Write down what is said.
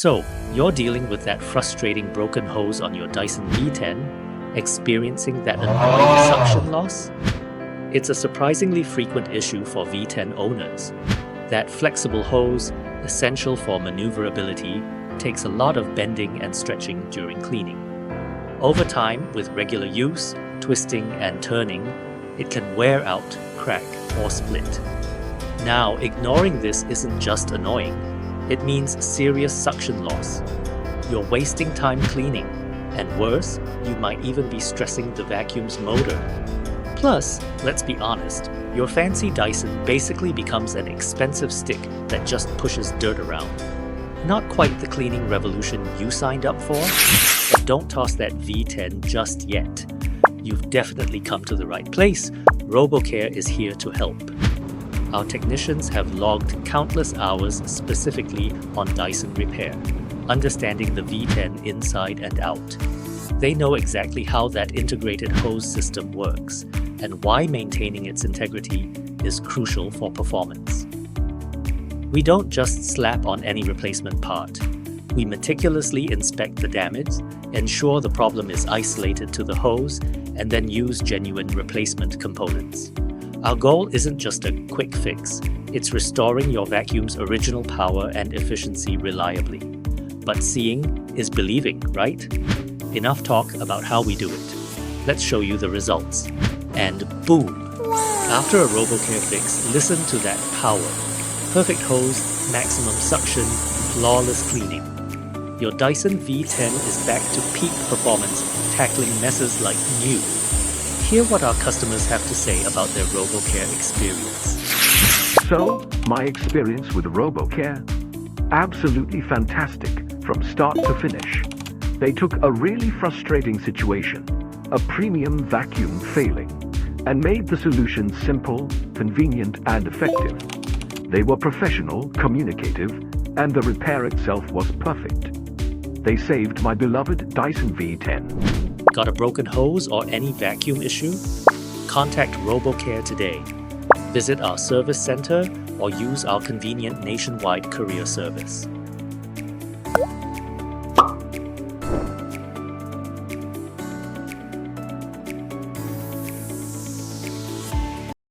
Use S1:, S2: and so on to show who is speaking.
S1: So, you're dealing with that frustrating broken hose on your Dyson V10, experiencing that annoying suction loss? It's a surprisingly frequent issue for V10 owners. That flexible hose, essential for maneuverability, takes a lot of bending and stretching during cleaning. Over time, with regular use, twisting and turning, it can wear out, crack, or split. Now, ignoring this isn't just annoying. It means serious suction loss. You're wasting time cleaning, and worse, you might even be stressing the vacuum's motor. Plus, let's be honest, your fancy Dyson basically becomes an expensive stick that just pushes dirt around. Not quite the cleaning revolution you signed up for, but don't toss that V10 just yet. You've definitely come to the right place. RoboCare is here to help. Our technicians have logged countless hours specifically on Dyson repair, understanding the V10 inside and out. They know exactly how that integrated hose system works and why maintaining its integrity is crucial for performance. We don't just slap on any replacement part. We meticulously inspect the damage, ensure the problem is isolated to the hose, and then use genuine replacement components. Our goal isn't just a quick fix, it's restoring your vacuum's original power and efficiency reliably. But seeing is believing, right? Enough talk about how we do it. Let's show you the results. And boom! After a RoboCare fix, listen to that power. Perfect hose, maximum suction, flawless cleaning. Your Dyson V10 is back to peak performance, tackling messes like new. Hear what our customers have to say about their RoboCare experience.
S2: So, my experience with RoboCare? Absolutely fantastic from start to finish. They took a really frustrating situation, a premium vacuum failing, and made the solution simple, convenient, and effective. They were professional, communicative, and the repair itself was perfect. They saved my beloved Dyson V10.
S1: Got a broken hose or any vacuum issue? Contact RoboCare today. Visit our service center or use our convenient nationwide courier service.